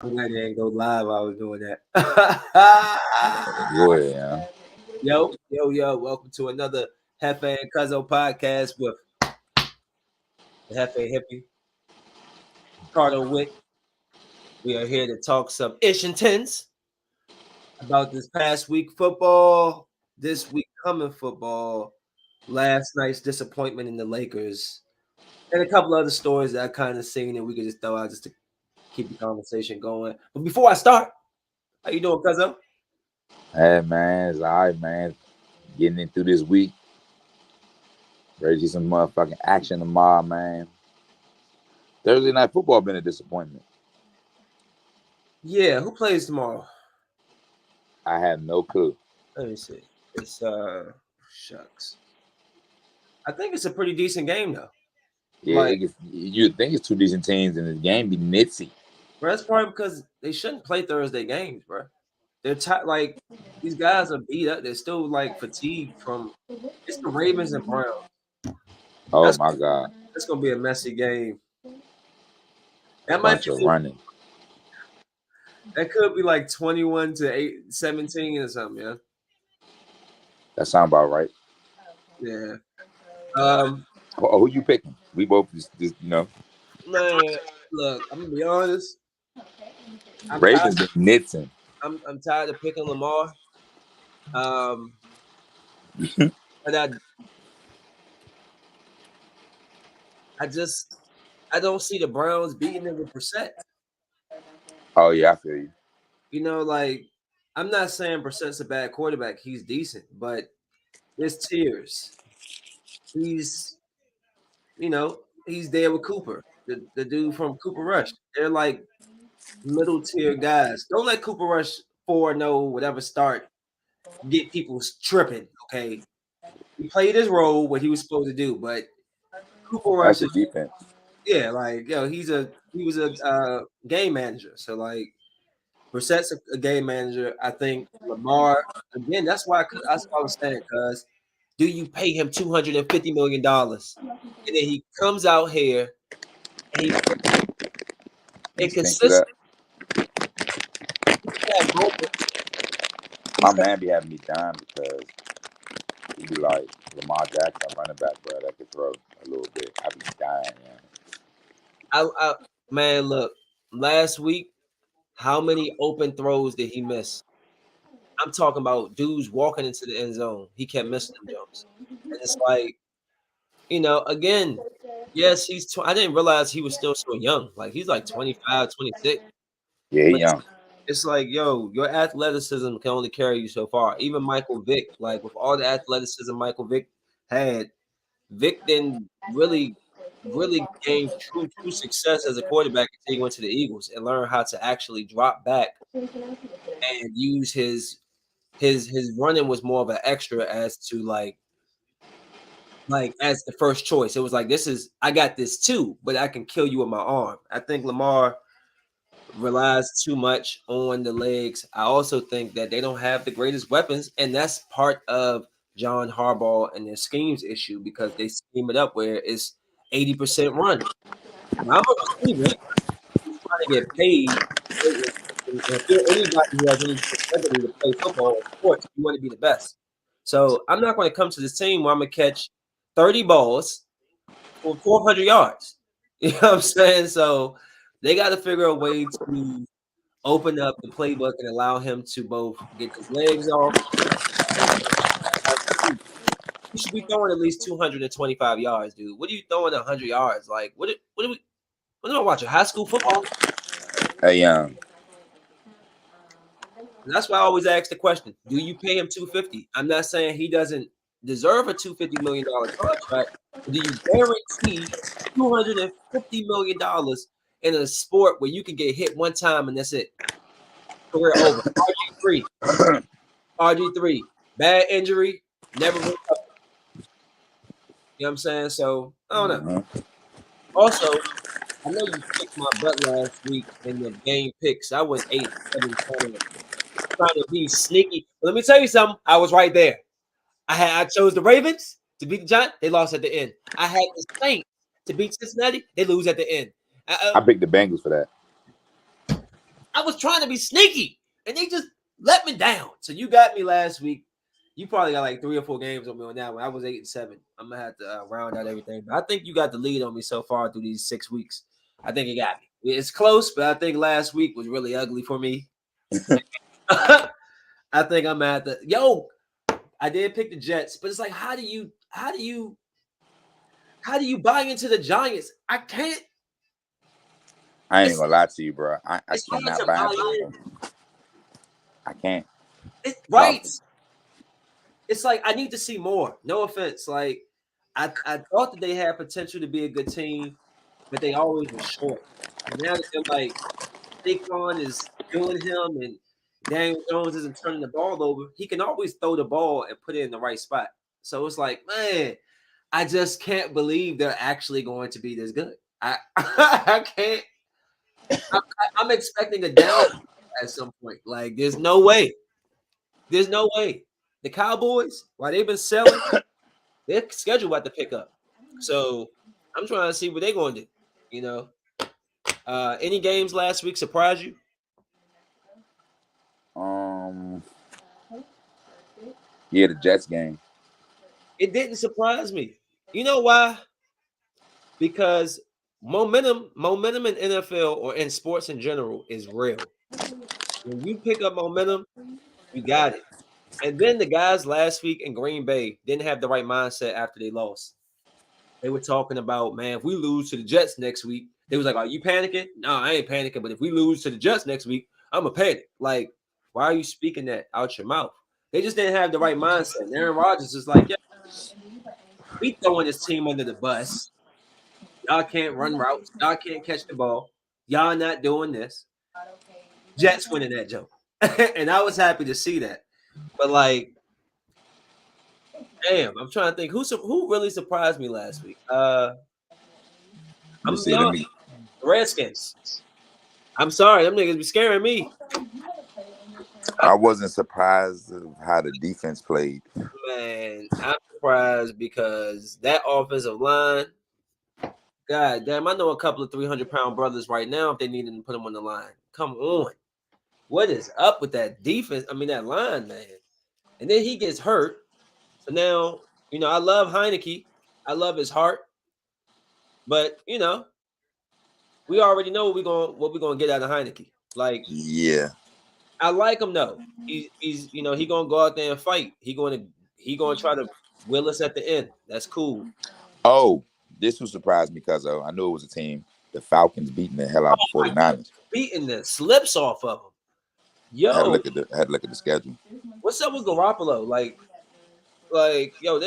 I'm glad they ain't go live. I was doing that. Go ahead, yeah. Yo. Welcome to another Jefe&Cuzo podcast with the Jefe Hippie, Carter Wick. We are here to talk some ish and tens about this past week football, this week coming football, last night's disappointment in the Lakers, and a couple other stories that I kind of seen and we could just throw out just to keep the conversation going. But before I start, how you doing, Cuzo? Hey man, it's all right, man. Getting in through this week. Ready to see some motherfucking action tomorrow, man. Thursday night football been a disappointment. Yeah, who plays tomorrow? I have no clue. Let me see. It's shucks. I think it's a pretty decent game though. Like, You'd think it's two decent teams and the game be nitsy. bro, that's probably because they shouldn't play Thursday games, bro. They're like these guys are beat up. They're still like fatigued from. It's the Ravens and Browns. Oh That's my god. that's gonna be a messy game. A That might bunch of be. running. That could be like 21 to 17 or something. Yeah. That sound about right. Yeah. Who you picking? We both just Man, look, I'm gonna be honest. I'm tired. Ravens been nitsing. I'm tired of picking Lamar. Um, but I don't see the Browns beating them with Brissett. Oh yeah, I feel you. You know, like I'm not saying Brissett's a bad quarterback. He's decent, but there's tiers. He's he's there with Cooper, the dude from Cooper Rush. They're like middle tier guys. Don't let Cooper Rush 4-0 whatever start get people tripping. Okay, he played his role what he was supposed to do, but Cooper That's Rush the is defense. like he was a game manager. So like Brissett's a game manager. I think Lamar again. That's why I was saying because do you pay him $250 million and then he comes out here and he He stinks it inconsistent up. moments. My He's had, man be having me dying because he be like Lamar Jackson, running back, bro, that could throw a little bit. I be dying, yeah. I man, look, last week, how many open throws did he miss? I'm talking about dudes walking into the end zone. He kept missing them jumps, and it's like again. Yes, I didn't realize he was still so young. Like he's like 25, 26. Yeah, he But young. it's like, yo, your athleticism can only carry you so far. Even Michael Vick, like with all the athleticism Michael Vick had, Vick didn't really gain true success as a quarterback until he went to the Eagles and learned how to actually drop back and use his running was more of an extra as to like as the first choice. It was like I got this too, but I can kill you with my arm. I think Lamar relies too much on the legs. I also think that they don't have the greatest weapons, and that's part of John Harbaugh and their schemes issue because they scheme it up where it's 80% run. Now, I'm a receiver who's trying to get paid. And if you're anybody who has any ability to play football or sports, you want to be the best. So I'm not going to come to this team where I'm going to catch 30 balls for 400 yards. You know what I'm saying? So they got to figure a way to open up the playbook and allow him to both get his legs off. He should be throwing at least 225 yards, dude. What are you throwing 100 yards? Like, what are we? What am I watching? High school football? Hey, young. And that's why I always ask the question: do you pay him 250? I'm not saying he doesn't deserve a $250 million contract, but do you guarantee $250 million in a sport where you can get hit one time and that's it? Career over. RG3. RG3. Bad injury, never recovered. You know what I'm saying? So I don't know. Mm-hmm. Also, I know you kicked my butt last week in the game picks. I went 8-7 trying to be sneaky. But let me tell you something. I was right there. I chose the Ravens to beat the Giants. They lost at the end. I had the Saints to beat Cincinnati. They lose at the end. I picked the Bengals for that. I was trying to be sneaky, and they just let me down. So you got me last week. You probably got like 3 or 4 games on me on that one. I was 8-7. I'm gonna have to round out everything. But I think you got the lead on me so far through these 6 weeks. I think you got me. It's close, but I think last week was really ugly for me. I think I'm at the I did pick the Jets, but it's like, how do you buy into the Giants? I can't. I ain't It's gonna lie to you, bro. I it's hard cannot to buy buy into in. them. I can't. It's right. Falcons. It's like I need to see more. No offense. Like I thought that they had potential to be a good team, but they always were short. And now that they're like Saquon is doing him and Daniel Jones isn't turning the ball over, he can always throw the ball and put it in the right spot. So it's like, man, I just can't believe they're actually going to be this good. I I can't. I'm expecting a down at some point. Like, there's no way. There's no way. The Cowboys, while they've been selling, their schedule about to pick up. So I'm trying to see what they're going to do. You know, any games last week surprise you? Um, yeah, the Jets game. It didn't surprise me. You know why? Because momentum in NFL or in sports in general is real. When you pick up momentum, you got it. And then the guys last week in Green Bay didn't have the right mindset after they lost. They were talking about, man, if we lose to the Jets next week, they was like, "Are you panicking?" No, I ain't panicking. But if we lose to the Jets next week, I'm a panic. Like, why are you speaking that out your mouth? They just didn't have the right mindset. And Aaron Rodgers is like, "Yeah, we throwing this team under the bus. Y'all can't run routes. Y'all can't catch the ball. Y'all not doing this." Jets winning that joke, and I was happy to see that. But like, damn, I'm trying to think who really surprised me last week. Let I'm me gonna be see. Let honest, me. the Redskins. I'm sorry, them niggas be scaring me. I wasn't surprised of how the defense played. Man, I'm surprised because that offensive line, god damn, I know a couple of 300-pound brothers right now if they needed to put them on the line. Come on. What is up with that defense? I mean, that line, man. And then he gets hurt. So now, I love Heineke. I love his heart. But, we already know what we're gonna get out of Heineke. Like, Yeah. I like him though. He gonna go out there and fight. He gonna try to will us at the end. That's cool. Oh, this was surprised me because I knew it was a team. The Falcons beating the hell out the Oh my God, 49ers. beating the slips off of him. I had to Yo, look at the schedule. what's up with Garoppolo? Like, yo,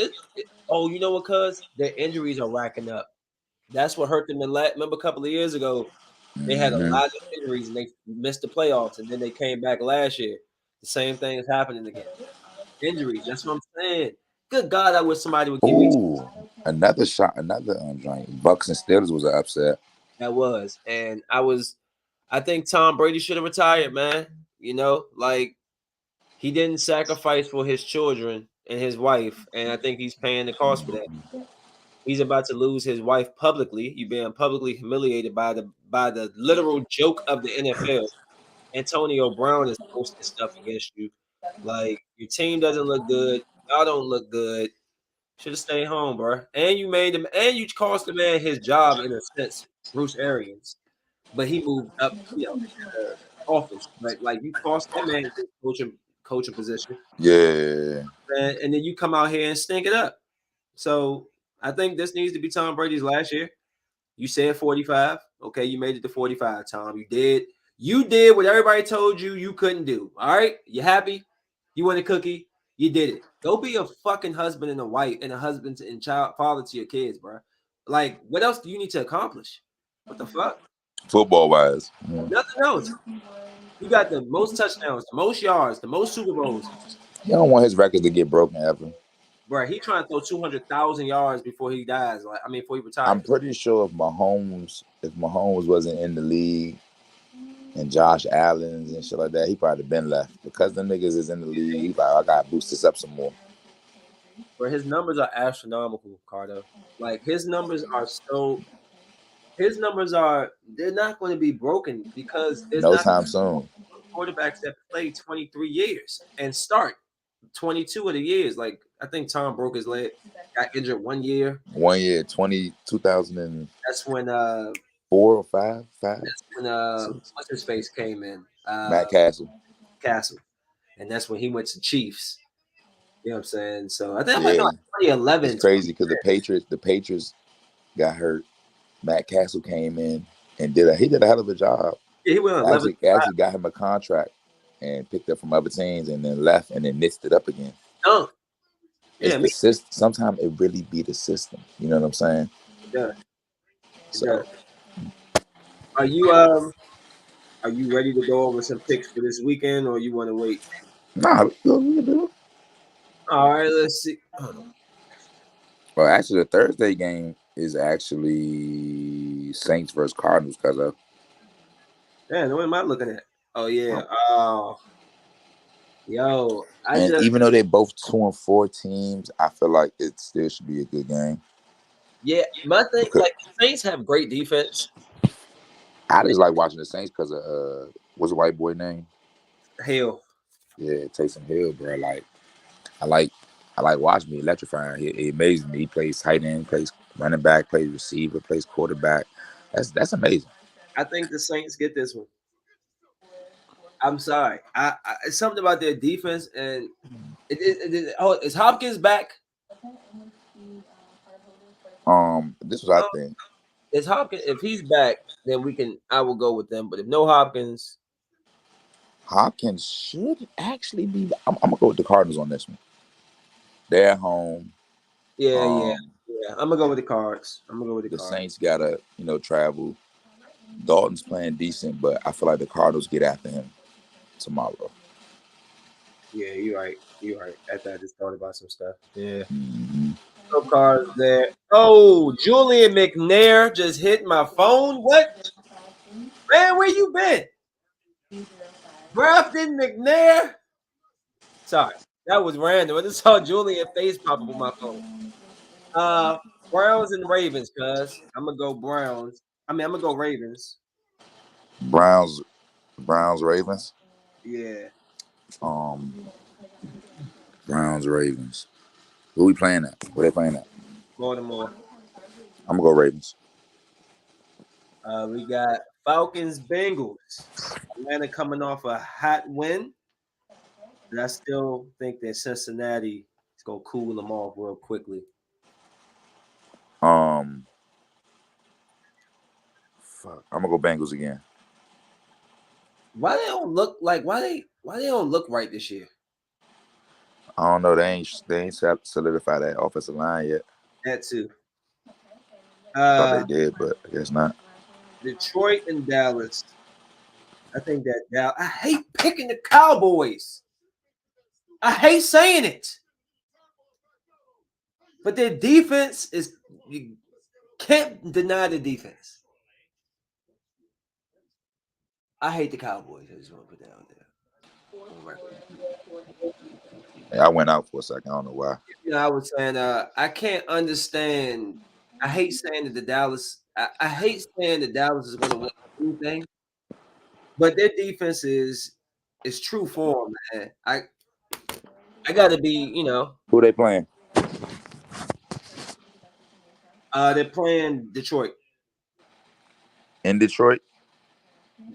oh, you know what? Cuz their injuries are racking up. That's what hurt them. Remember a couple of years ago, they had a Hmm. lot of injuries and they missed the playoffs, and then they came back last year. The same thing is happening again. Injuries. That's what I'm saying. Good God, I wish somebody would give me Ooh, another shot, another joint. Bucks and Steelers was an upset. that was. And I think Tom Brady should have retired, man. Like he didn't sacrifice for his children and his wife, and I think he's paying the cost for that. He's about to lose his wife publicly. You're being publicly humiliated by the literal joke of the NFL. Antonio Brown is posting stuff against you. Like your team doesn't look good. Y'all don't look good. Should have stayed home, bro. And you made him, and you cost the man his job in a sense, Bruce Arians. But he moved up, office. Like you cost that man his coaching position, Yeah. and then you come out here and stink it up. So I think this needs to be Tom Brady's last year. You said 45. Okay, you made it to 45, Tom. You did what everybody told you couldn't do. All right? You happy? You want a cookie? You did it. Go be a fucking husband and a wife and a husband and child father to your kids, bro. Like, what else do you need to accomplish? What the fuck? Football wise. Yeah. Nothing else. You got the most touchdowns, the most yards, the most Super Bowls. You don't want his records to get broken ever. Bro, he trying to throw 200,000 yards before he dies. Before he I'm retires. pretty sure if Mahomes wasn't in the league and Josh Allen's and shit like that, he probably been left. Because the niggas is in the league, he like, I gotta boost this up some more. Bro, his numbers are astronomical, Cardo. Like his numbers are so. his numbers they're not going to be broken because there's No not time soon. quarterbacks that play 23 years and start 22 of the years. Like I think Tom broke his leg, got injured 1 year. 1 year, 2004 That's when or five, when 6. what's his face came in, Matt Castle. Castle, and that's when he went to Chiefs. You know what I'm saying? So I think I'm like Yeah, 2011, it's crazy because the Patriots got hurt. Matt Castle came in and he did a hell of a job. Yeah, he went on 11. Actually got him a contract and picked up from other teams and then left and then mixed it up again. Dunk. It's Yeah, the me. system. Sometimes it really be the system. You know what I'm saying? It does. It does. So Are you ready to go over some picks for this weekend, or you want to wait? nah, we can do it. All right, let's see. Hold on. Well, actually, the Thursday game is actually Saints versus Cardinals because of Man, what am I looking at? Oh yeah. Oh, yo, I and just even though they're both 2-4 teams, I feel like it still should be a good game yeah. My thing, because like Saints have great defense. I just like watching the Saints because of what's the white boy name? Hell, Yeah, Taysom Hill, bro. Like I like I like watching me electrifying. He amazes me. He plays tight end, plays running back, plays receiver, plays quarterback. That's amazing. I think the Saints get this one. I'm sorry. It's something about their defense, and oh, is Hopkins back? This was I No, think is Hopkins? If he's back, then we can. I will go with them. But if no Hopkins, Hopkins should actually be. I'm gonna go with the Cardinals on this one. They're at home. yeah, yeah, Um, yeah. I'm gonna go with the Cards. I'm gonna go with the the Cards. Saints gotta travel. Dalton's playing decent, but I feel like the Cardinals get after him tomorrow. Yeah, you're right. You're right. After I just thought about some stuff. Yeah. Mm-hmm. No cards there. Oh, Julian McNair just hit my phone. What? Man, where you been? Grafton McNair? Sorry. That was random. I just saw Julian face pop up on my phone. Uh Browns and Ravens, cuz. I'm gonna go Browns. I'm gonna go Ravens. Browns, Ravens. Yeah. Um, Browns, Ravens. Who we playing at? Where they playing at? Baltimore. I'm gonna go Ravens. We got Falcons Bengals. Atlanta coming off a hot win. But I still think that Cincinnati is gonna cool them off real quickly. Um, fuck. I'm gonna go Bengals again. Why they don't look like why they don't look right this year? I don't know. They ain't solidified that offensive line yet. That too. I thought they Uh did, but I guess not. Detroit and Dallas. I think that Dallas. I hate picking the Cowboys. I hate saying it. But their defense is you can't deny the defense. I hate the Cowboys. I just want to put that out there. On record. Yeah, I went out for a second. I don't know why. I was saying I can't understand. I hate saying that the Dallas I hate saying that Dallas is gonna win anything, but their defense is true form, man. I gotta be, Who they playing they're playing Detroit in Detroit?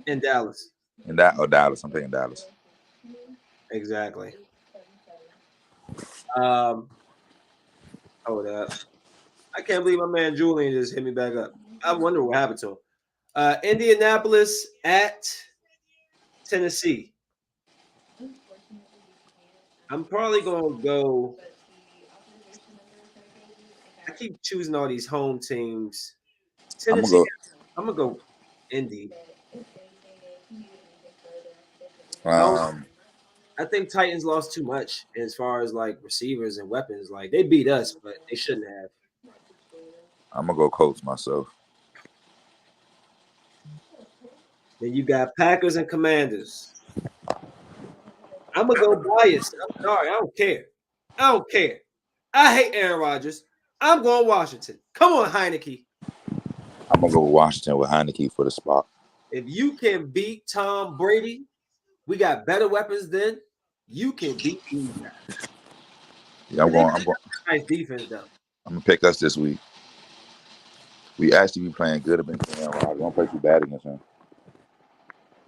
and Dallas. In that or Dallas? I'm picking Dallas. Exactly. Um, hold up. I can't believe my man Julian just hit me back up. I wonder what happened to him. Indianapolis at Tennessee. I'm probably gonna go. I keep choosing all these home teams. I'm gonna Tennessee. go. I'm gonna go Indy. I don't. Um, I think Titans lost too much as far as like receivers and weapons. Like they beat us, but they shouldn't have. I'm gonna go Colts myself. Then you got Packers and Commanders. I'm gonna go biased. I'm sorry. I don't care. I don't care. I hate Aaron Rodgers. I'm going Washington. Come on, Heineke. I'm gonna go with Washington with Heineke for the spot. If you can beat Tom Brady, we got better weapons than you can beat these guys. Yeah, I'm And they going. got a nice defense though. I'm gonna pick us this week. We actually be playing good against Aaron Rodgers. We don't play too bad against him.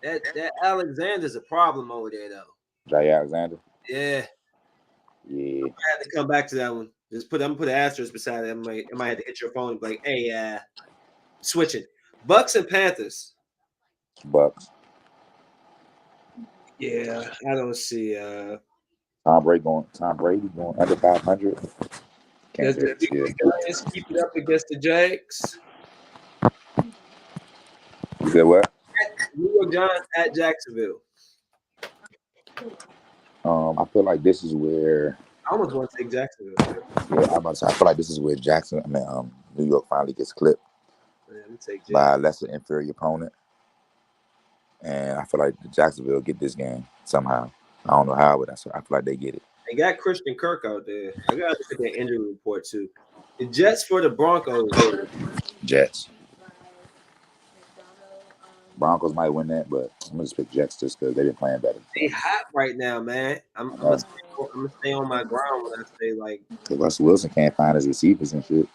That Alexander's a problem over there though. Jay Alexander. Yeah, Yeah, I had to come back to that one. I'm gonna put an asterisk beside it. I might have to hit your phone and be like, hey, switching. Bucks and Panthers. Bucks. Yeah, I don't see Tom Brady going under 500. Can't does say the that New shit. York Giants keep it up against the Jags? You said what? New York Giants at Jacksonville. I feel like this is where. I almost want to take Jacksonville. Yeah, I'm about to say, I feel like this is where New York finally gets clipped Man, let me take by a Jacksonville. lesser inferior opponent, and I feel like Jacksonville get this game somehow. I don't know how, but I feel like they get it. They got Christian Kirk out there. I gotta look at their injury report too. The Jets for the Broncos. Jets. Broncos might win that, but I'm gonna just pick Jets just because they've been playing better. They hot right now, man. I'm, I I'm gonna know. stay, I'm gonna stay on my ground when I say like, Because Russell Wilson can't find his receivers and shit.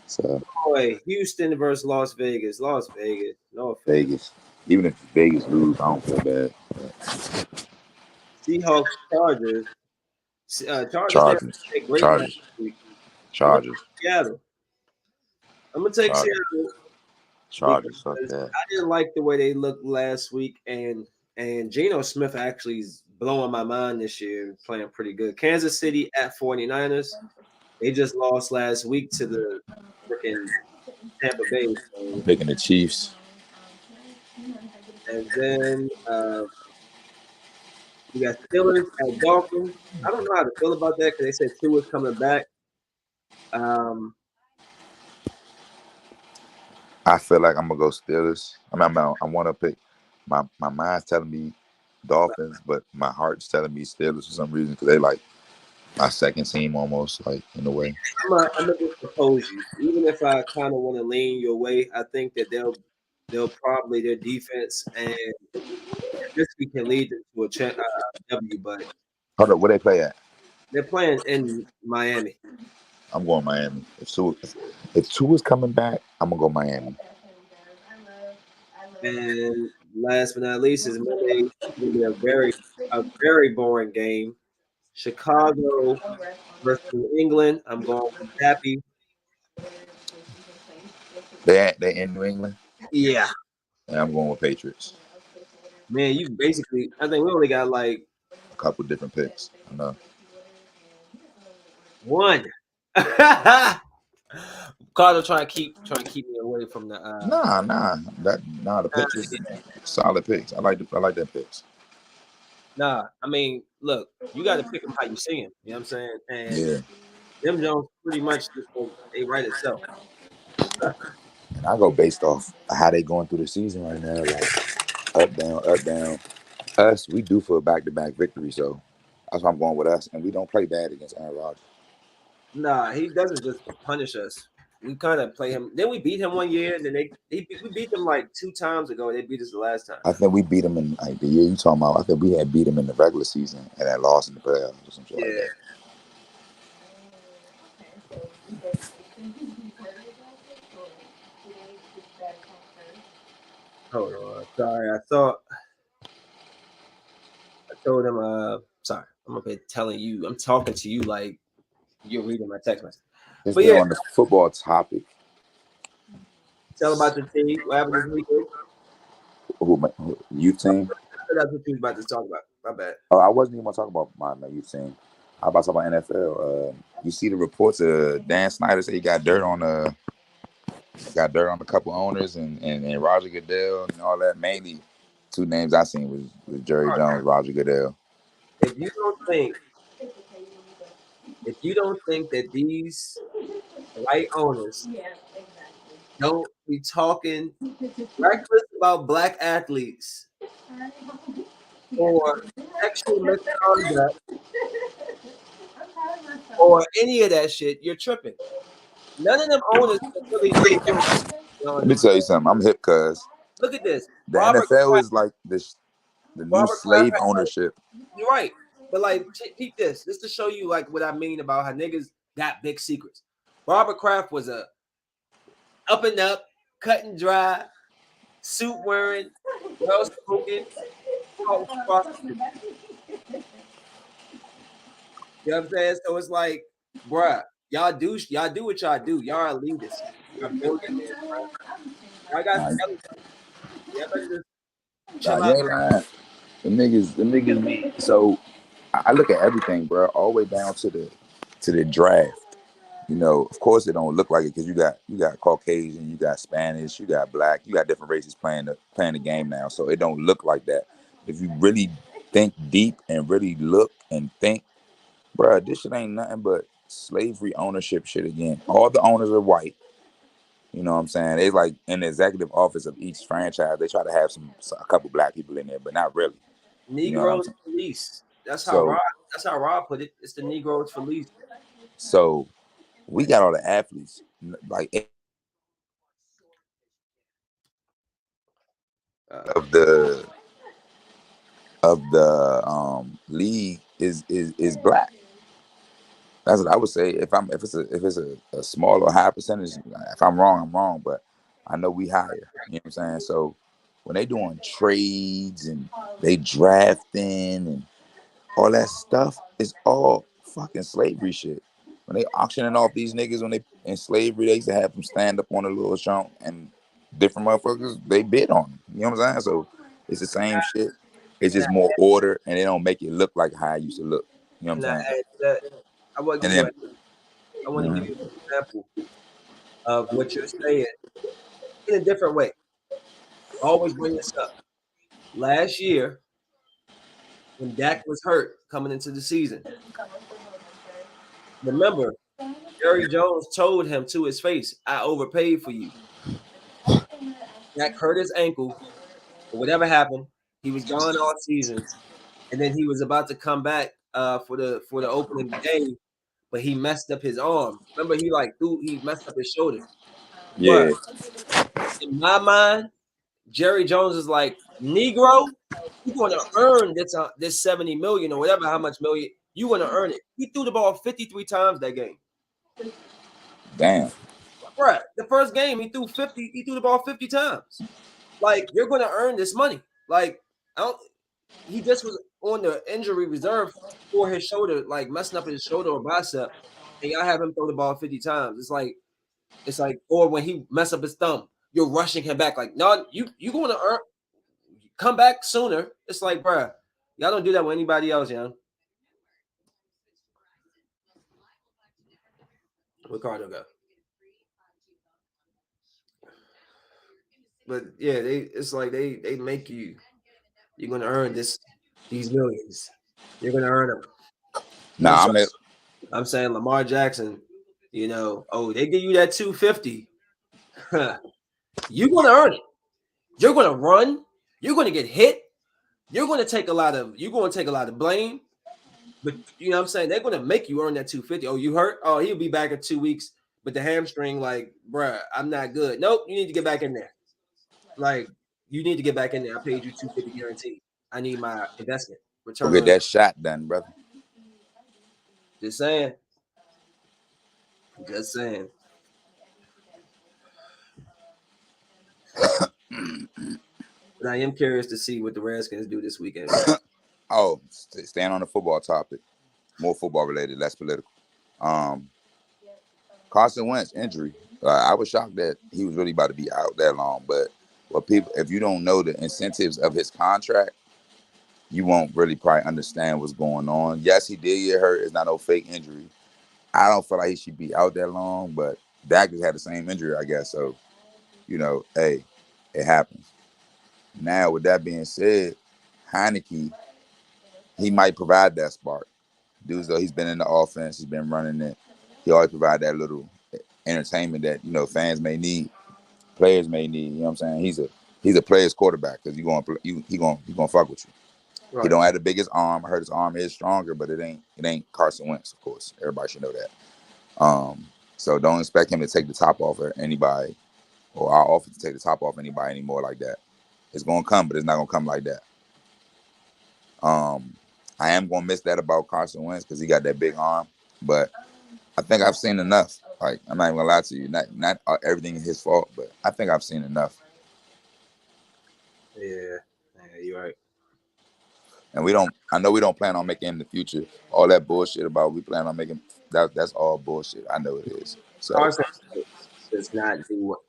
So boy, Houston versus Las Vegas. Las Vegas. No offense. Vegas, even if Vegas lose, I don't feel bad. Seahawks, Chargers. Chargers had Chargers, a great last Chargers, week. I'm gonna Chargers, take Seattle. I'm gonna take Chargers, Seattle because Chargers. Fuck that. I didn't like the way they looked last week, and Geno Smith actually is blowing my mind this year, playing pretty good. Kansas City at 49ers. They just lost last week to the freaking Tampa Bay. I'm So, picking the Chiefs. and then we got Steelers at Dolphins. I don't know how to feel about that because they said Tua is coming back. Um, I feel like I'm gonna go Steelers. I want to pick. My mind's telling me Dolphins, but my heart's telling me Steelers for some reason because they like my second team almost, like in a way. I'm gonna just propose you. Even if I kind of want to lean your way, I think that they'll probably their defense and this week can lead them to a W. But Hold up, where they play at? they're playing in Miami. I'm going Miami. If Tua's coming back, I'm gonna go Miami. And last but not least is Monday. It's gonna be a very boring game. Chicago versus New England. I'm going with Pappy. They in New England, Yeah, and I'm going with Patriots. man. You basically, I think we only got like A couple different picks. I know. one. Carter trying to keep me away from the. Nah. The Patriots, solid picks. I like that picks. Nah, I mean, look, you got to pick them how you see them. You know what I'm saying? And Yeah, them Jones pretty much they write itself. and I go based off how they going through the season right now, like up down, up down. Us, we do for a back-to-back victory, so that's why I'm going with us. And we don't play bad against Aaron Rodgers. Nah, he doesn't just punish us. We kind of play him. Then we beat him one year, and then we beat them like 2 times ago. They beat us the last time. I think we beat them in like the year you talking about. I think we had beat them in the regular season and then lost in the playoffs or some shit like Yeah. that. Hold on. Sorry, I told him. Sorry, I'm up here telling you. I'm talking to you like you're reading my text message. Since But we're yeah, on the football topic, tell about the team. What happened this weekend? who youth team? That's what you was about to talk about. My bad. Oh, I wasn't even going to talk about my youth team. How about talk about NFL? You see the reports of Dan Snyder say he got dirt on a couple owners and Roger Goodell and all that. Mainly, two names I seen was Jerry Jones, Roger Goodell. If you don't think, if you don't think that these white owners don't be talking reckless about black athletes or sexual misconduct or any of that shit, you're tripping. None of them owners can really do it. You don't Let me tell you understand. something. I'm hip, cuz Look at this. the NFL is like this, the new Robert Kraft slave ownership. you're right. But like, peep this. This to show you like what I mean about how niggas got big secrets. Robert Kraft was a up and up, cut and dry, suit wearing, well spoken, prostitute. You know what I'm saying? So it's like, bruh, y'all do what y'all do. Y'all are elitists. Y'all billionaires, bro. Y'all got Nah, skeletons. Y'all better just nah, chill you out. ain't lying. The niggas be so. I look at everything, bro, all the way down to the draft. You know, of course, it don't look like it because you got Caucasian, you got Spanish, you got black, you got different races playing the game now. So it don't look like that. If you really think deep and really look and think, bro, this shit ain't nothing but slavery ownership shit again. All the owners are white. You know what I'm saying? They like in the executive office of each franchise, they try to have a couple black people in there, but not really. You know what I'm Negroes saying? police. So That's how Rob put it. It's the Negroes police. so we got all the athletes like Uh, of the league is black. That's what I would say. If it's a small or high percentage, if I'm wrong, I'm wrong. But I know we higher. You know what I'm saying? So when they doing trades and they drafting and all that stuff, it's all fucking slavery shit. When they auctioning off these niggas when they in slavery, they used to have them stand up on a little chunk and different motherfuckers they bid on them. You know what I'm saying? So it's the same shit. It's and I, just more order, and they don't make it look like how it used to look. You know what I'm and I saying? add to that. I want to And give you then, a, I want to give mhm. you an example of what you're saying in a different way. I always bring this up. Last year, when Dak was hurt coming into the season, remember Jerry Jones told him to his face, "I overpaid for you." Dak hurt his ankle, or whatever happened. He was gone all season, and then he was about to come back for the opening day, but he messed up his arm. Remember, he messed up his shoulder. But Yeah, in my mind, Jerry Jones is like, Negro, you're going to earn this 70 million or whatever, how much million you're going to earn it. He threw the ball 53 times that game. damn. Right. The first game he threw 50, he threw the ball 50 times. Like, you're going to earn this money. Like, I don't, he just was on the injury reserve for his shoulder, like messing up his shoulder or bicep, and y'all have him throw the ball 50 times. It's like, or when he mess up his thumb, you're rushing him back. Like, no, you going to earn come back sooner. It's like, bruh, y'all don't do that with anybody else, young. Ricardo go. But yeah, it's like they make you're gonna earn these millions. You're gonna earn them. Nah, I'm at, I'm saying Lamar Jackson, oh, they give you that 250. You're gonna earn it. You're gonna run, you're gonna get hit, you're gonna take a lot of blame. But you know what I'm saying? They're gonna make you earn that 250. Oh, you hurt? Oh, he'll be back in 2 weeks. But the hamstring, like, bruh, I'm not good. Nope, you need to get back in there. Like, you need to get back in there. I paid you 250 guaranteed. I need my investment. go Return get on that shot done, brother. just saying. Just saying. But I am curious to see what the Redskins do this weekend, man. Oh, staying on the football topic, more football related, less political. Um, Carson Wentz injury. I was shocked that he was really about to be out that long. But what people, if you don't know the incentives of his contract, you won't really probably understand what's going on. Yes, he did get hurt. It's not no fake injury. I don't feel like he should be out that long. But Dak just had the same injury, I guess. So hey, it happens. Now, with that being said, Heineke, he might provide that spark. Dudes, though, he's been in the offense, he's been running it. He always provide that little entertainment that fans may need, players may need. You know what I'm saying? He's a player's quarterback because he gonna fuck with you. He Right. don't have the biggest arm. I heard his arm is stronger, but it ain't Carson Wentz, of course. Everybody should know that. So don't expect him to take the top off of anybody. or our offense to take the top off anybody anymore like that. It's gonna come, but it's not gonna come like that. Um, I am gonna miss that about Carson Wentz because he got that big arm, but I think I've seen enough. Like I'm not even gonna lie to you. Not everything is his fault, but I think I've seen enough. Yeah, yeah, you're right. And we don't. I know we don't plan on making in the future all that bullshit about we plan on making. That's all bullshit. I know it is. So Carson does not do what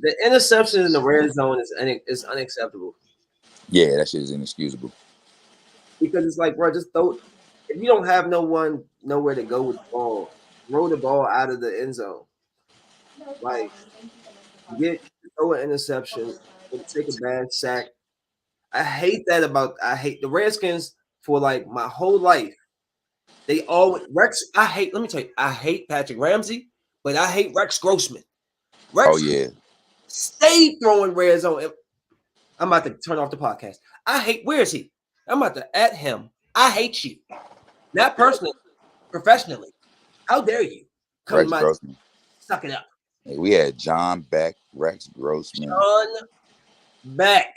the interception in the red zone is unacceptable yeah, that shit is inexcusable. because it's like, bro, just throw. If you don't have no one nowhere to go with the ball, throw the ball out of the end zone. Like get throw an interception or take a bad sack. I hate that about I hate the Redskins for like my whole life. They always Rex. I hate. Let me tell you, I hate Patrick Ramsey, but I hate Rex Grossman. Oh Rex yeah, stayed throwing red zone. I'm about to turn off the podcast. I hate. Where is he? I'm about to at him. I hate you, not personally, professionally. How dare you come to Rex my Grossman. suck it up, Hey, we had John Beck, Rex Grossman. Sean Beck,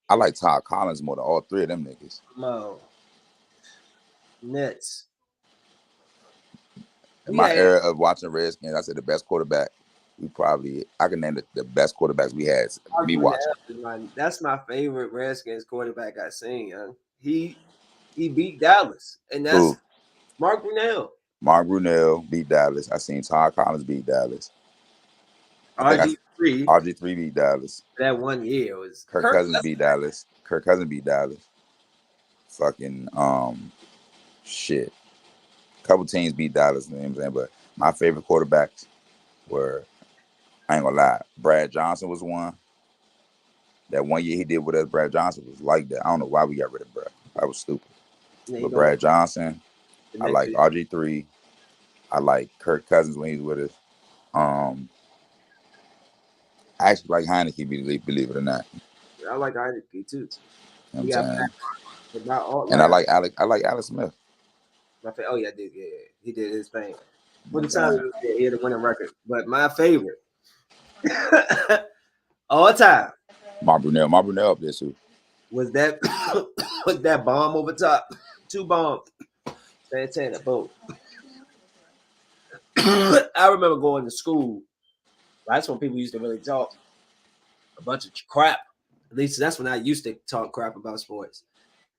I like Todd Collins more than all three of them niggas. Mo Nets. In We my had era of watching Redskins, I said the best quarterback. I can name the best quarterbacks we had. Mark Me watching. Brunell. That's my favorite Redskins quarterback I've seen. Young. He beat Dallas, and that's Who? Mark Brunell. Mark Brunell beat Dallas. I seen Todd Collins beat Dallas. I think I RG3 RG3 beat Dallas. that 1 year was Kirk Kirk. Cousins beat Dallas. Kirk Cousins beat Dallas. Fucking shit. Couple teams beat Dallas, you know what I'm saying? But my favorite quarterbacks were, I ain't gonna lie, Brad Johnson was one. That 1 year he did with us, Brad Johnson was like that. I don't know why we got rid of Brad. That was stupid. There you But go. Brad Johnson, The I next like year. RG3. I like Kirk Cousins when he's with us. Um, I actually like Heineke, believe it or not. I like Heineke too. You know what He I'm got saying? about all And I like like Alex. I like Alex Smith. oh yeah, I did yeah, he did his thing. You know For what the I'm time saying? he had a winning record, but my favorite all time Mark Brunell up there too. was that was that bomb over top, two bombs, Santana, boom. I remember going to school. That's when people used to really talk a bunch of crap. At least that's when I used to talk crap about sports.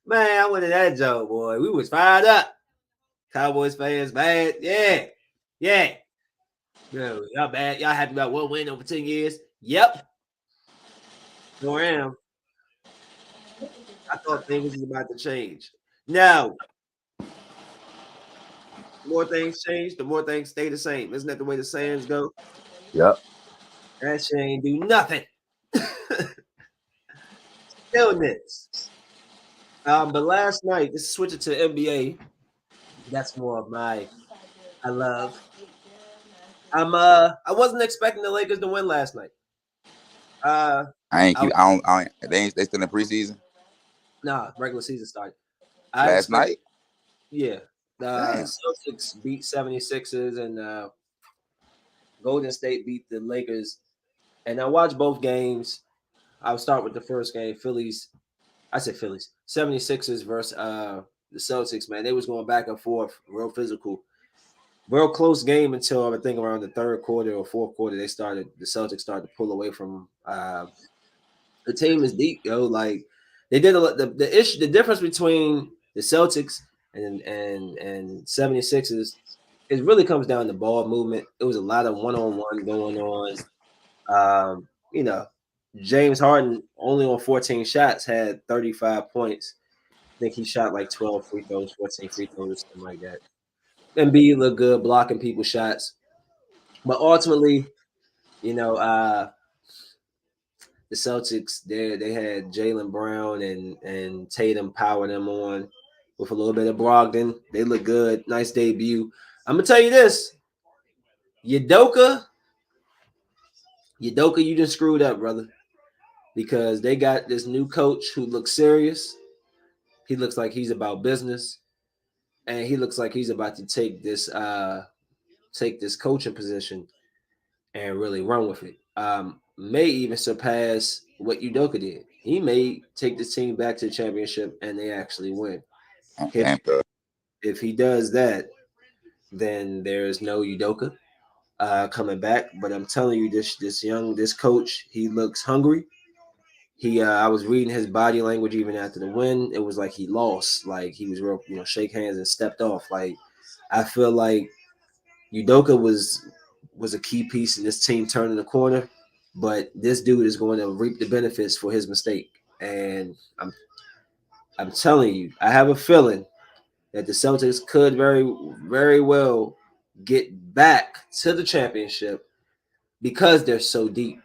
Man, I went to that joke, boy. We was fired up. Cowboys fans, bad. Yeah. Yeah. No, y'all bad. Y'all happy about 1 win over 10 years? Yep. Sure am. I thought things was about to change. Now, the more things change, the more things stay the same. Isn't that the way the sayings go? Yep. That shit ain't do nothing. Stillness. But last night, just switch it to NBA. That's more of my I love. I wasn't expecting the Lakers to win last night. Uh I ain't I keep. was I don't. They still in preseason. nah, regular season started. I Last expect night. yeah. The Damn. Celtics beat 76ers and Golden State beat the Lakers. And I watched both games. I'll start with the first game. I said Phillies. 76ers versus the Celtics, man. They was going back and forth, real physical. Real close game until I think around the third quarter or fourth quarter. The Celtics started to pull away from the team is deep, yo. Like they did the issue the difference between the Celtics and 76ers, it really comes down to ball movement. It was a lot of one-on-one going on. You know, James Harden only on 14 shots had 35 points. I think he shot like 12 free throws, 14 free throws, or something like that. Embiid looked good blocking people's shots. But ultimately, you know, the Celtics they had Jalen Brown and Tatum power them on with a little bit of Brogdon. They look good. Nice debut. I'm gonna tell you this. Udoka, you just screwed up, brother. Because they got this new coach who looks serious. He looks like he's about business. And he looks like he's about to take this coaching position. and really run with it. May even surpass what Udoka did. He may take the team back to the championship and they actually win. If Damn good. if he does that, then there's no Udoka coming back. But I'm telling you, this coach, he looks hungry. I was reading his body language even after the win. It was like he lost, like he was real, shake hands and stepped off. Like I feel like Udoka was a key piece in this team turning the corner, but this dude is going to reap the benefits for his mistake. And I'm telling you, I have a feeling that the Celtics could very well get back to the championship because they're so deep.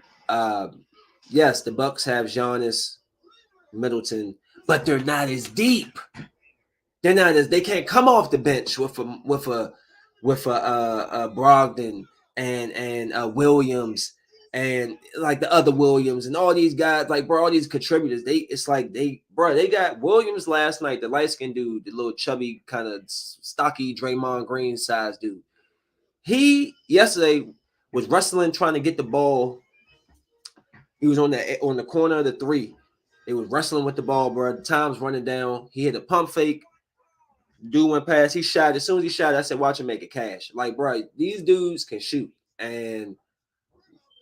Yes, the Bucks have Giannis, Middleton, but they're not as deep. They're not as they can't come off the bench with a Brogdon and Williams and like the other Williams and all these guys, like bro, all these contributors. It's like they got Williams last night, the light skinned dude, the little chubby kind of stocky Draymond Green size dude. He yesterday was wrestling trying to get the ball. He was on the corner of the three. They was wrestling with the ball, bro. The time's running down. He hit a pump fake. Dude went past. He shot. As soon as he shot, I said, "Watch him make it cash." Like, bro, these dudes can shoot, and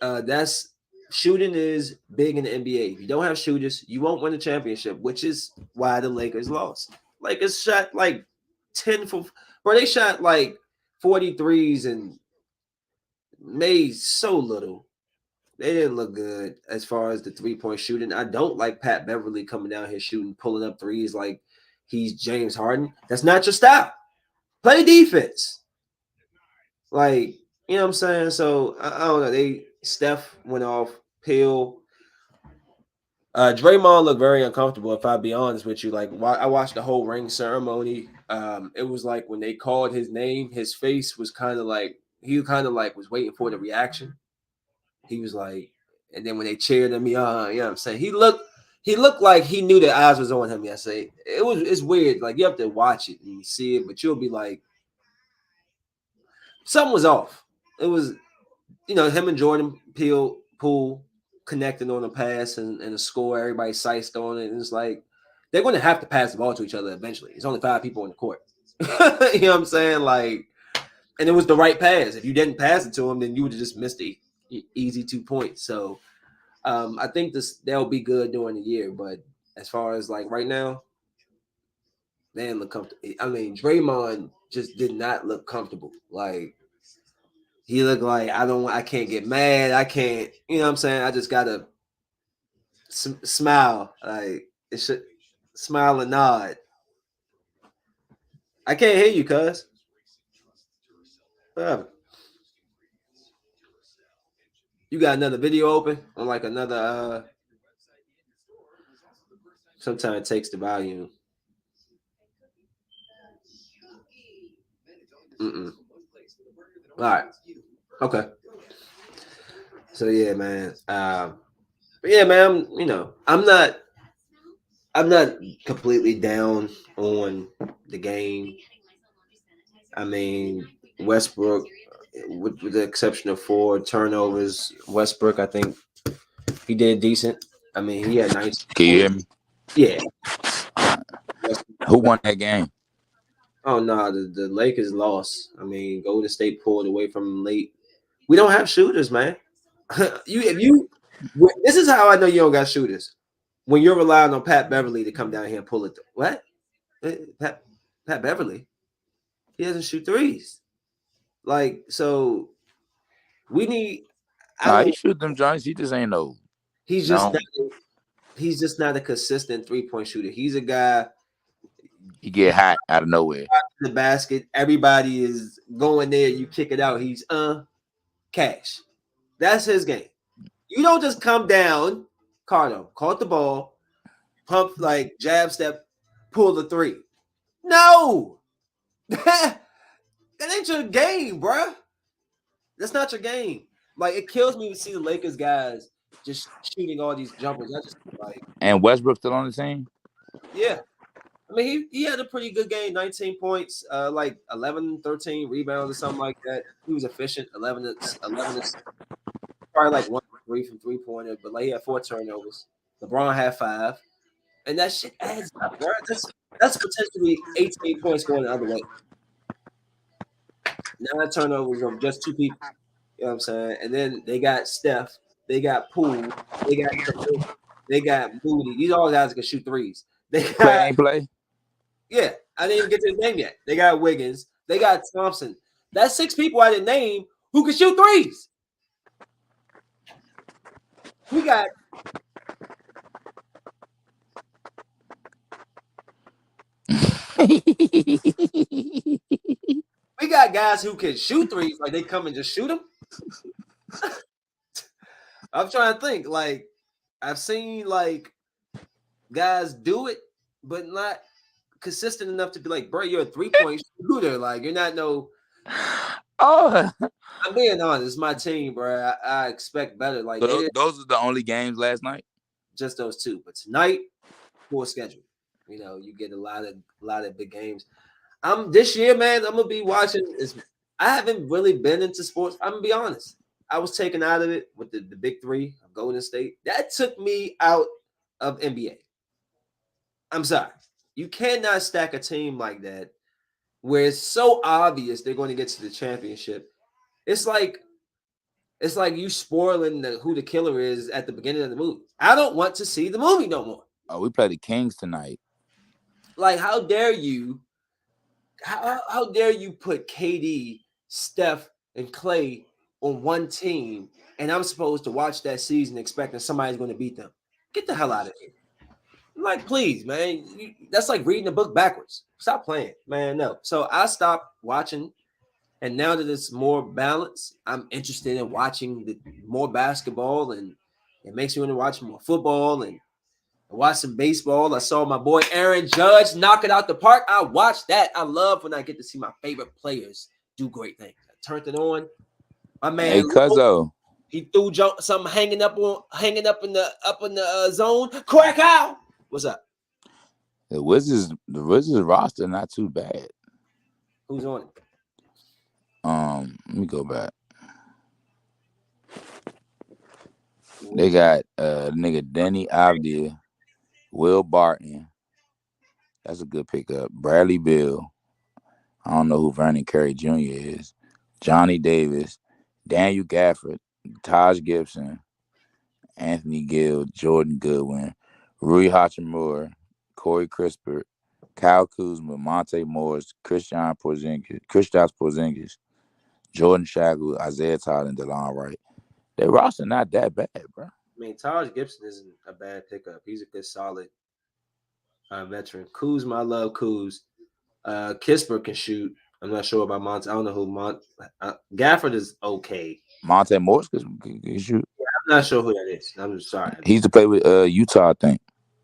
that's shooting is big in the NBA. If you don't have shooters, you won't win the championship, which is why the Lakers lost. Lakers shot like 10 for, bro. They shot like 43s and made so little. They didn't look good as far as the 3-point shooting. I don't like Pat Beverly coming down here shooting, pulling up threes like he's James Harden. That's not your style. Play defense. Like, you know what I'm saying? So I don't know. Steph went off, Pill. Draymond looked very uncomfortable, if I be honest with you. Like I watched the whole ring ceremony. It was like when they called his name, his face was kind of like he kind of like was waiting for the reaction. He was like, and then when they cheered him, you know what I'm saying? He looked like he knew the eyes was on him yesterday. It's weird. Like you have to watch it and see it, but you'll be like, something was off. It was, him and Jordan Poole connecting on a pass and a score. Everybody sized on it. And it's like they're going to have to pass the ball to each other eventually. It's only 5 people on the court. You know what I'm saying? Like, and it was the right pass. If you didn't pass it to him, then you would have just missed the easy 2 points. So I think they'll be good during the year. But as far as like right now, they didn't look comfortable. I mean, Draymond just did not look comfortable. Like he looked like I can't get mad. I can't, you know what I'm saying? I just gotta smile. Like it should smile and nod. I can't hear you, cuz. You got another video open on like another sometimes it takes the volume. Mm-mm. All right. Okay. So yeah, man. But yeah, man. I'm not completely down on the game. I mean, Westbrook, with the exception of 4 turnovers, Westbrook, I think he did decent. I mean, he had 19 Can you hear points. me? Yeah. Who won that game? Oh no, the Lakers lost. I mean, Golden State pulled away from them late. We don't have shooters, man. This is how I know you don't got shooters. When you're relying on Pat Beverly to come down here and pull it. What? Pat Beverly? He doesn't shoot threes. Like so, we need. I Nah, he don't. shoot them joints. He just ain't no. He's just No, not. He's just not a consistent 3-point shooter. He's a guy he get hot out of nowhere. in the basket. Everybody is going there. You kick it out. He's cash. That's his game. You don't just come down, Cardo, caught the ball, pump like jab step, pull the three. No, that ain't your game, bruh. That's not your game. Like it kills me to see the Lakers guys just shooting all these jumpers. I just like, And Westbrook still on the team. yeah. I mean, he had a pretty good game, 19 points, like 11, 13 rebounds or something like that. He was efficient, 11. probably like 1 3 from 3-pointer, but like he had 4 turnovers. LeBron had 5, and that shit adds up, bro. That's potentially 18 points going the other way. 9 turnovers of just 2 people. You know what I'm saying? And then they got Steph, they got Poole, they got Khalil, they got Moody. These all guys can shoot threes. They Clay got ain't play. yeah. I didn't even get to his name yet. They got Wiggins. They got Thompson. That's 6 people I didn't name who can shoot threes. We got we got guys who can shoot threes. Like they come and just shoot them. I'm trying to think. Like I've seen like guys do it, but not consistent enough to be like, bro, you're a 3-point shooter. Like you're not no. Oh, I'm being honest. It's my team, bro. I expect better. Like so they didn't those are the only games last night. just those two, but tonight full schedule. You know, you get a lot of big games. I'm this year, man. I'm gonna be watching. I haven't really been into sports. I'm gonna be honest. I was taken out of it with the big three of Golden State. That took me out of NBA. I'm sorry. You cannot stack a team like that where it's so obvious they're going to get to the championship. It's like you spoiling who the killer is at the beginning of the movie. I don't want to see the movie no more. Oh, we play the Kings tonight. Like, how dare you? How dare you put KD, Steph, and Clay on one team, and I'm supposed to watch that season expecting somebody's going to beat them? Get the hell out of here! Like, please, man. That's like reading the book backwards. Stop playing, man. No. So I stopped watching, and now that it's more balanced, I'm interested in watching more basketball, and it makes me want to watch more football and watch some baseball. I saw my boy Aaron Judge knock it out the park. I watched that. I love when I get to see my favorite players do great things. I turned it on. My Hey, man, Cuzo, he threw something hanging up in the zone. Crack out. What's up? the Wizards roster not too bad. Who's on it? Let me go back. They got nigga Denny Avdia, Will Barton. That's a good pickup. Bradley Beal. I don't know who Vernon Carey Jr. is. Johnny Davis, Daniel Gafford, Taj Gibson, Anthony Gill, Jordan Goodwin, Rui Hachimura, Corey Crisper, Kyle Kuzma, Monte Morris, Kristaps Porzingis, Jordan Shackle, Isaiah Todd, and DeLon Wright. Their roster not that bad, bro. I mean, Taj Gibson isn't a bad pickup. He's a good, solid veteran. Kuzma, I love Kuz. Kisper can shoot. I'm not sure about Monte. I don't know who Gafford is okay. Monte Morris can shoot. I'm not sure who that is. I'm just sorry. He used to play with Utah, I think.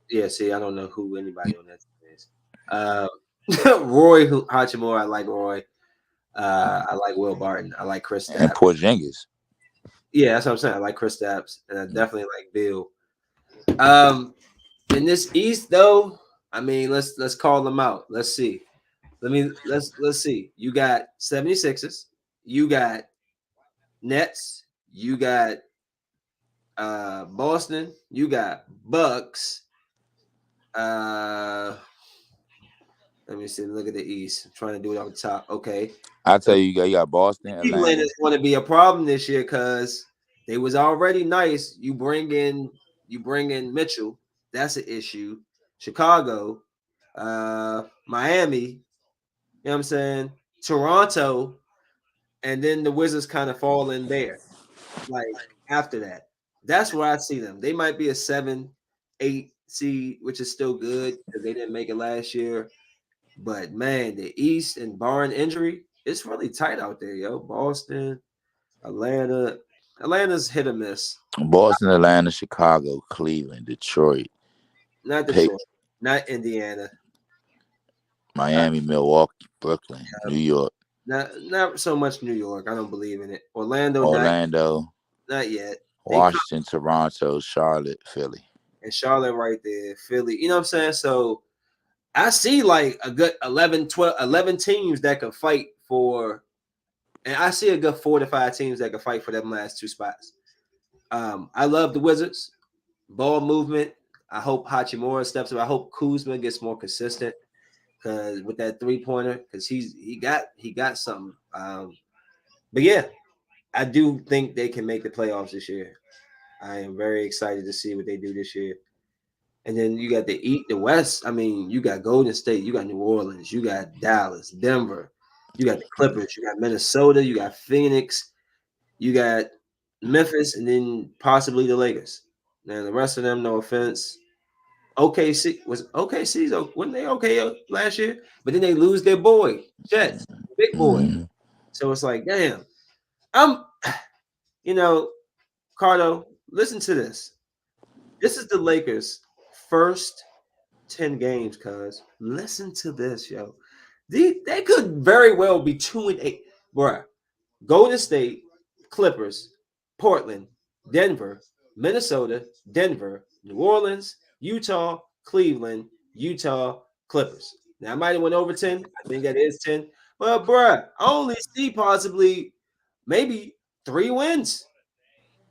Yeah, see, I don't know who anybody on that team is. Roy Hachimura, I like Roy. I like Will Barton. I like Chris And Stapps. Porzingis. Yeah, that's what I'm saying. I like Chris Stapps, and I definitely like Bill. In this East, though, I mean, let's call them out. Let's see. Let's see. You got 76ers. You got Nets. You got Boston. You got Bucks. Let me see. Look at the East. I'm trying to do it off the top. Okay. I tell you got Boston, Cleveland Atlanta. is going to be a problem this year because they was already nice. You bring in Mitchell. That's an issue. Chicago, Miami. You know what I'm saying? Toronto, and then the Wizards kind of fall in there. Like after that, that's where I see them. They might be a 7-8 seed, which is still good because they didn't make it last year. But man, the East and barring injury, it's really tight out there, yo. Boston, Atlanta. Atlanta's hit or miss. Boston, Atlanta, Chicago, Cleveland, Detroit, Not Pick, Detroit, not Indiana, Miami, Milwaukee, Brooklyn, New York, not so much New York. I don't believe in it. Orlando, not yet. Washington, Toronto, Charlotte, Philly. And Charlotte right there, Philly. You know what I'm saying? So I see like a good 11, 12, 11 teams that can fight for, and I see a good 4 to 5 teams that can fight for them last 2 spots. I love the Wizards. Ball movement. I hope Hachimura steps up. I hope Kuzma gets more consistent because with that 3-pointer, because he got something. But yeah, I do think they can make the playoffs this year. I am very excited to see what they do this year. And then you got the West. I mean, you got Golden State, you got New Orleans, you got Dallas, Denver, you got the Clippers, you got Minnesota, you got Phoenix, you got Memphis, and then possibly the Lakers. Now the rest of them, no offense. OKC's wasn't they okay last year? But then they lose their boy, Chet, big boy. Mhm. So it's like, damn. I'm you know, Cardo, listen to this. This is the Lakers' first 10 games, cuz. Listen to this, yo. They could very well be 2-8. Bruh. Golden State, Clippers, Portland, Denver, Minnesota, Denver, New Orleans, Utah, Cleveland, Utah, Clippers. Now I might have went over 10. I think that is 10. But bruh, I only see possibly maybe 3 wins.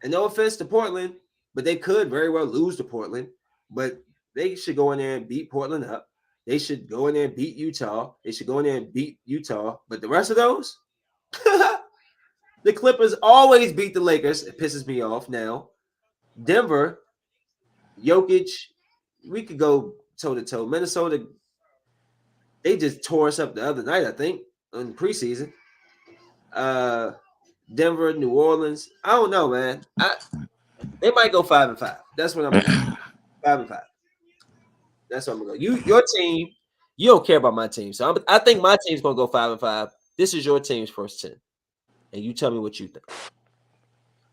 And no offense to Portland, but they could very well lose to Portland. But they should go in there and beat Portland up. They should go in there and beat Utah. They should go in there and beat Utah. But the rest of those, the Clippers always beat the Lakers. It pisses me off now. Denver, Jokic, we could go toe to toe. Minnesota, they just tore us up the other night, I think, in preseason. Uh, Denver, New Orleans. I don't know, man. They might go 5-5. That's what I'm gonna go. 5-5. That's what I'm gonna go. Your team, you don't care about my team, so I think my team's gonna go 5-5. This is your team's first 10, and you tell me what you think.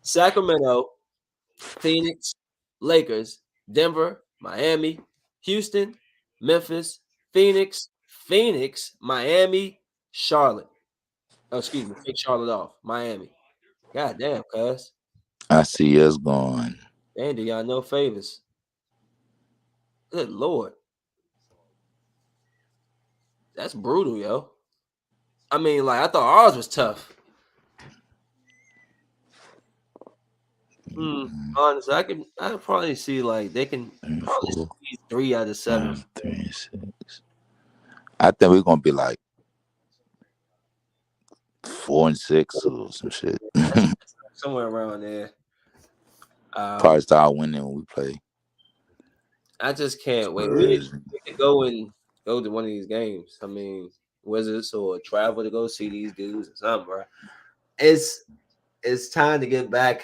Sacramento, Phoenix, Lakers, Denver, Miami, Houston, Memphis, Phoenix, Miami, Charlotte. Oh, excuse me, take Charlotte off. Miami. God damn, cuz. I see us going. Damn, do y'all no favors? Good lord, that's brutal, yo. I mean, like I thought ours was tough. Hmm. Honestly, I probably see like they can Three, probably four, squeeze 3 out of 7. 5, 3, 6. I think we're gonna be like 4-6 or some shit. Somewhere around there. Probably Um, start winning when we play I just can't wait. Spurs. We could go to one of these games. I mean, Wizards or travel to go see these dudes or something, bro. It's it's time to get back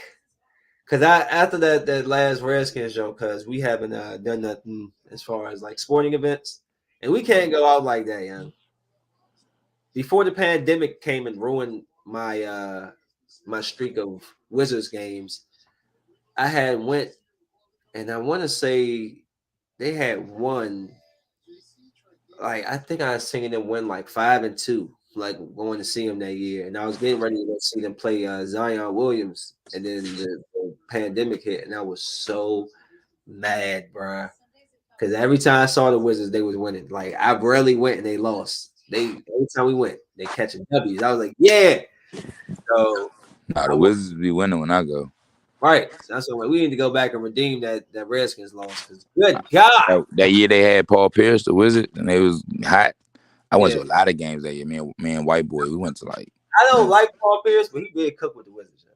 because I after that last Redskins show, because we haven't done nothing as far as like sporting events, and we can't go out like that, young. Before the pandemic came and ruined my streak of Wizards games, I had went and I want to say they had won. Like I think I seen them win like 5-2, like going to see them that year, and I was getting ready to go see them play Zion Williams, and then the pandemic hit, and I was so mad, bro, because every time I saw the Wizards, they was winning. Like I rarely went and they lost. They every time we went, they catching W's. I was like, yeah. So Nah, I the want Wizards be winning when I go. right. So that's what we need to go back and redeem that Redskins loss. Because good God, That year they had Paul Pierce, the Wizard, and they was hot. I went yeah. to a lot of games that year. Me and White Boy, we went to like, I don't mm, like Paul Pierce, but he did cook with the Wizards. Yo.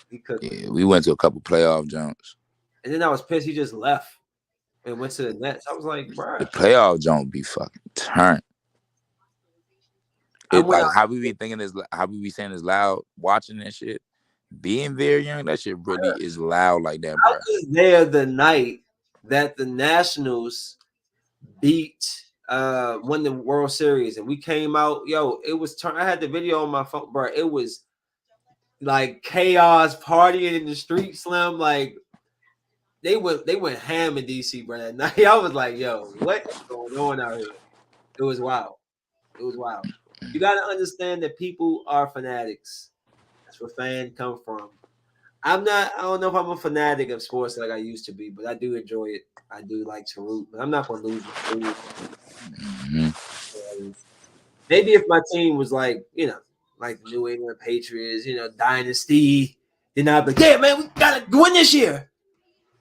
He cooked with them. yeah, we went to a couple playoff jumps. And then I was pissed he just left and went to the Nets. I was like, The bruh. playoff jump be fucking turned. I It went like out. how we be thinking is how we be saying is loud watching that shit. Being there young, that shit really is loud like that, I bro. was there the night that the Nationals beat won the World Series, and we came out. Yo, it was I had the video on my phone, bro. It was like chaos partying in the street, Slim. Like they went ham in DC, bro. That night, I was like, yo, what is going on out here? It was wild. It was wild. You got to understand that people are fanatics. That's where fans come from. I'm not. I don't know if I'm a fanatic of sports like I used to be, but I do enjoy it. I do like to root, but I'm not going to lose my cool. Hmm. Maybe if my team was like, like the New England Patriots, dynasty, Then I'll be like, yeah, man, we gotta win this year.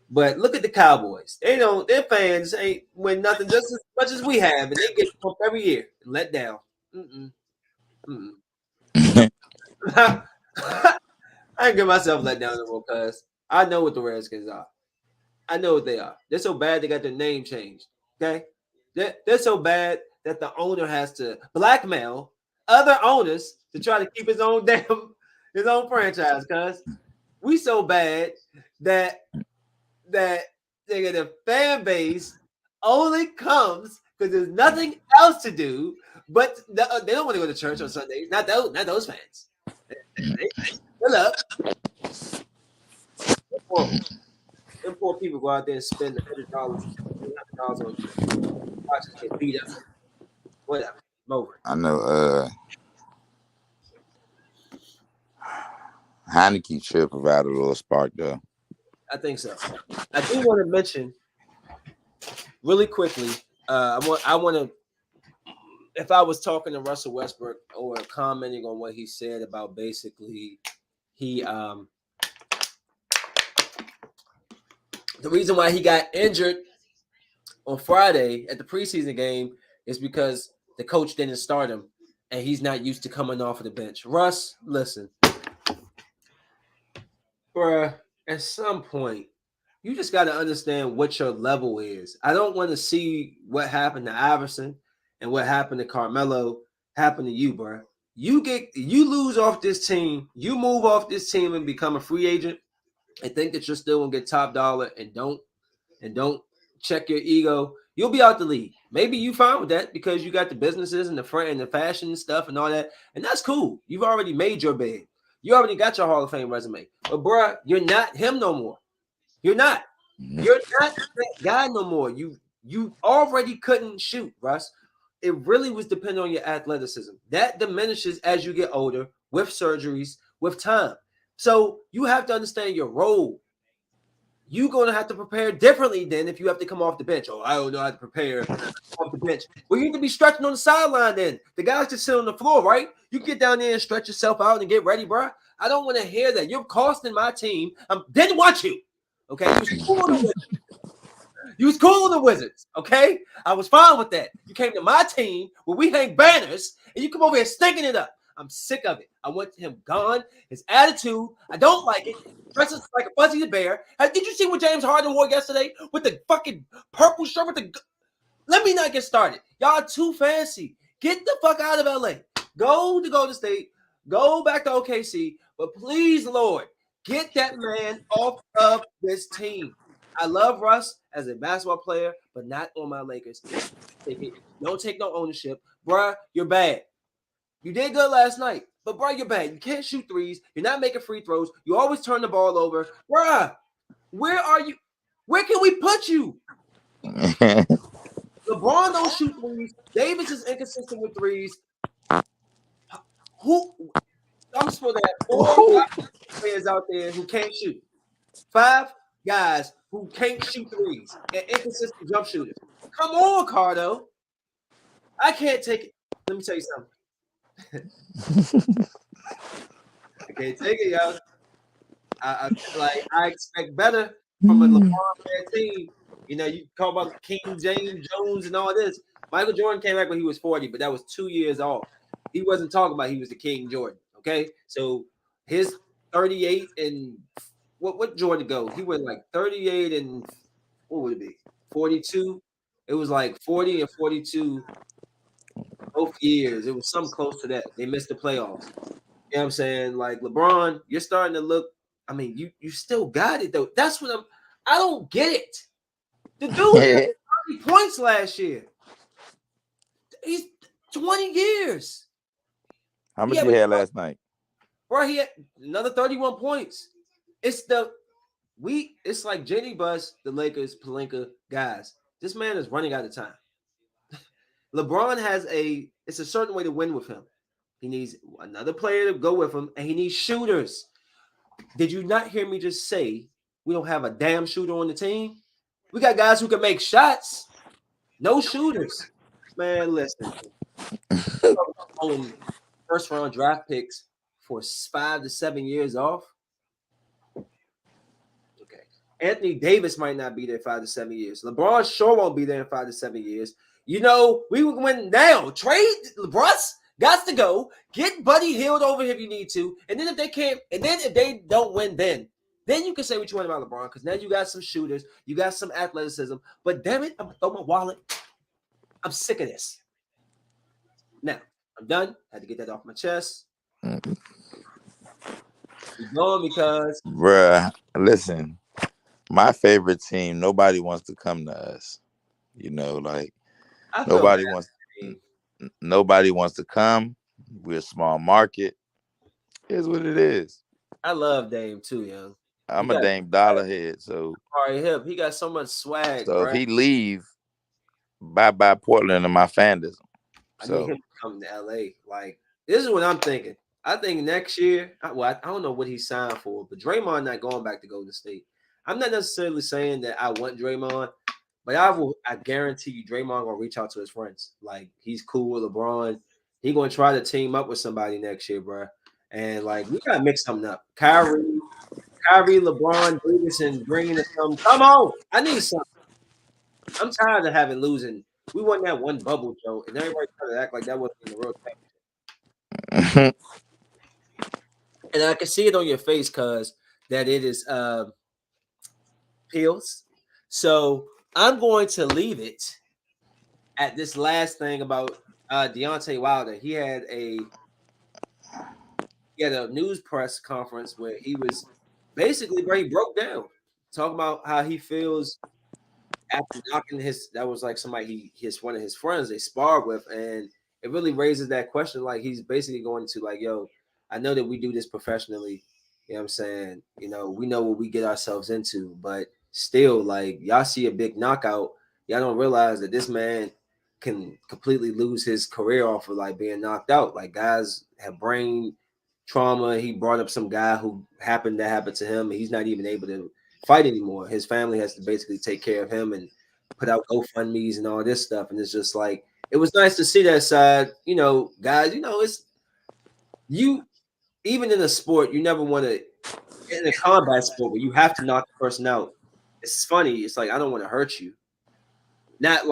But look at the Cowboys. They don't. Their fans ain't win nothing just as much as we have, and they get pumped every year and let down. Mm-mm, mm-mm. I ain't get myself let down no more, cuz I know what the Redskins are. I know what they are. They're so bad they got their name changed. Okay, they're so bad that the owner has to blackmail other owners to try to keep his own his own franchise. Cuz we so bad that that the fan base only comes because there's nothing else to do. But they don't want to go to church on Sundays. Not those fans. They love horrible. Them poor people go out there and spend $100, $200 on watch us get beat up. Whatever. I'm over it. I know Heineke should provide a little spark though. I think so. I do want to mention really quickly. I want to. If I was talking to Russell Westbrook or commenting on what he said about basically he the reason why he got injured on Friday at the preseason game is because the coach didn't start him and he's not used to coming off of the bench. Russ, listen, bruh, at some point, you just got to understand what your level is. I don't want to see what happened to Iverson and what happened to Carmelo happen to you, bruh. You lose off this team, you move off this team and become a free agent and think that you're still gonna get top dollar and don't check your ego, you'll be out the league. Maybe you fine with that because you got the businesses and the front and the fashion stuff and all that, and that's cool. You've already made your bed. You already got your Hall of Fame resume. But bruh, you're not him no more. You're not. You're not that guy no more. You already couldn't shoot, Russ. It really was dependent on your athleticism. That diminishes as you get older with surgeries, with time. So you have to understand your role. You're going to have to prepare differently than if you have to come off the bench. Oh, I don't know how to prepare off the bench. Well, you need to be stretching on the sideline then. The guys just sit on the floor, right? You get down there and stretch yourself out and get ready, bro. I don't want to hear that. You're costing my team. I didn't want you. Okay, you was cool on the Wizards. You was cool on the Wizards. Okay, I was fine with that. You came to my team where we hang banners, and you come over here stinking it up. I'm sick of it. I want him gone. His attitude, I don't like it. Dresses like a fuzzy bear. Did you see what James Harden wore yesterday with the fucking purple shirt with the? Let me not get started. Y'all too fancy. Get the fuck out of LA. Go to Golden State. Go back to OKC. But please, Lord, get that man off of this team. I love Russ as a basketball player, but not on my Lakers. Don't take no ownership. Bruh, you're bad. You did good last night, but bruh, you're bad. You can't shoot threes. You're not making free throws. You always turn the ball over. Bruh, where are you? Where can we put you? LeBron don't shoot threes. Davis is inconsistent with threes. Who? I'm supposed to have four players out there who can't shoot. 5 guys who can't shoot threes and inconsistent jump shooters. Come on, Cardo. I can't take it. Let me tell you something. I can't take it, y'all. I expect better from a LeBron team. You know, you talk about King James Jones and all this. Michael Jordan came back when he was 40, but that was 2 years off. He wasn't talking about he was the King Jordan. Okay, so his 38 and what Jordan go? He went like 38 and what would it be? 42. It was like 40 and 42 both years. It was something close to that. They missed the playoffs. You know what I'm saying? Like LeBron, you're starting to look. I mean, you still got it though. That's what I don't get it. The dude had 30 points last year. He's 20 years. How much you had last night? Bro, he had another 31 points. It's it's like Jenny Bus, the Lakers, Pelinka guys. This man is running out of time. LeBron it's a certain way to win with him. He needs another player to go with him, and he needs shooters. Did you not hear me just say we don't have a damn shooter on the team? We got guys who can make shots, no shooters. Man, listen. First round draft picks for 5 to 7 years off. Anthony Davis might not be there 5 to 7 years. LeBron sure won't be there in 5 to 7 years. You know, we went now. Trade LeBron's got to go. Get Buddy Hield over here if you need to. And then if they can't, and then if they don't win, then you can say what you want about LeBron because now you got some shooters, you got some athleticism. But damn it, I'm gonna throw my wallet. I'm sick of this. Now I'm done. Had to get that off my chest. Mm. We going because Bruh, listen, my favorite team, nobody wants to come to us. You know, like I feel nobody bad wants for the team. nobody wants to come. We're a small market. Here's what it is. I love Dame too, young. He I'm a got Dame Dollar head, so Sorry, hip. He got so much swag, if bro. he leave, bye bye Portland and my fandom. I need him So to come to LA. Like, this is what I'm thinking. I think next year, I don't know what he signed for, but Draymond not going back to Golden State. I'm not necessarily saying that I want Draymond, but I guarantee you Draymond gonna reach out to his friends. Like, he's cool with LeBron. He gonna try to team up with somebody next year, bro. And like, we gotta mix something up. Kyrie, LeBron, Davis, and Green or something. Come on, I need something. I'm tired of having losing. We won that one bubble, Joe, and everybody tried to act like that wasn't the real thing. And I can see it on your face, cuz that it is pills. So I'm going to leave it at this last thing about Deontay Wilder. He had a news press conference where he was basically where he broke down, talking about how he feels after knocking his that was like somebody his one of his friends they sparred with, and it really raises that question. Like he's basically going to like, yo, I know that we do this professionally. You know what I'm saying? You know, we know what we get ourselves into, but still, like y'all see a big knockout, y'all don't realize that this man can completely lose his career off of like being knocked out. Like guys have brain trauma. He brought up some guy who happened to happen to him, and he's not even able to fight anymore. His family has to basically take care of him and put out GoFundMe's and all this stuff. And it's just like it was nice to see that side. You know, guys. You know, it's you. Even in a sport, you never want to in a combat sport where you have to knock the person out. It's funny. It's like I don't want to hurt you. Not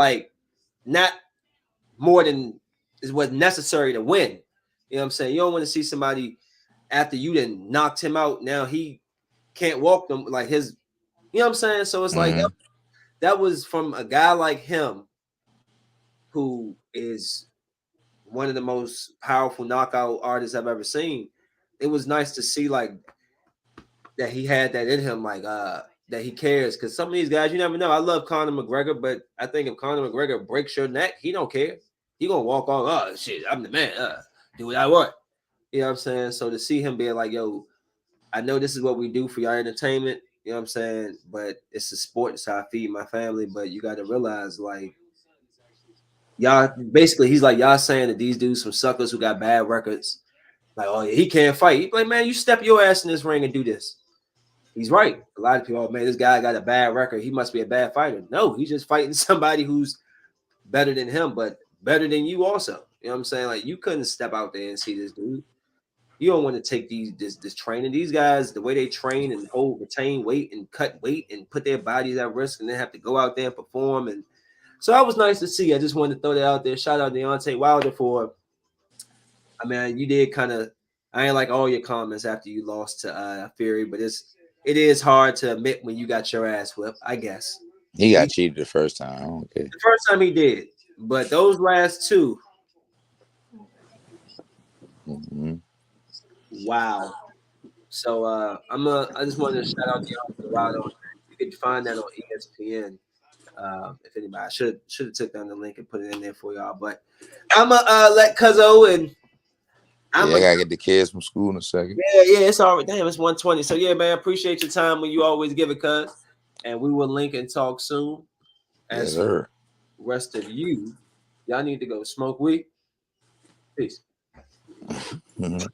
more than is what's necessary to win. You know what I'm saying? You don't want to see somebody after you then knocked him out. Now he can't walk them like his. You know what I'm saying? So it's like Mhm. that was from a guy like him who is one of the most powerful knockout artists I've ever seen. It was nice to see like that he had that in him, like that he cares. Because some of these guys, you never know. I love Conor McGregor, but I think if Conor McGregor breaks your neck, he don't care. He gonna walk on. Oh shit, I'm the man. Do what I want. You know what I'm saying? So to see him being like, yo, I know this is what we do for your entertainment. You know what I'm saying? But it's a sport. It's how I feed my family. But you got to realize, like, y'all basically, he's like, y'all saying that these dudes some suckers who got bad records. Like, oh yeah, he can't fight. He's like, man, you step your ass in this ring and do this. He's right. A lot of people, oh man, this guy got a bad record. He must be a bad fighter. No, he's just fighting somebody who's better than him, but better than you also. You know what I'm saying? Like, you couldn't step out there and see this dude. You don't want to take this training. These guys, the way they train and hold retain weight and cut weight and put their bodies at risk, and then have to go out there and perform. And so that was nice to see. I just wanted to throw that out there. Shout out to Deontay Wilder for. I mean, you did kind of. I ain't like all your comments after you lost to Fury, but it is hard to admit when you got your ass whipped. I guess He got he cheated the first time. Okay. the first time he did, but those last two, Mhm. wow. So I just wanted to shout out Deontay Wilder. You can find that on ESPN. If anybody, I should have took down the link and put it in there for y'all. But I'm gonna let Cuzzo and I'm Yeah, I a gotta get the kids from school in a second. yeah, it's all right. Damn, it's 1:20. So yeah, man, appreciate your time when you always give it, cuz. And we will link and talk soon. Yes, As for sir. the rest of you, y'all need to go smoke weed. Peace. Mhm.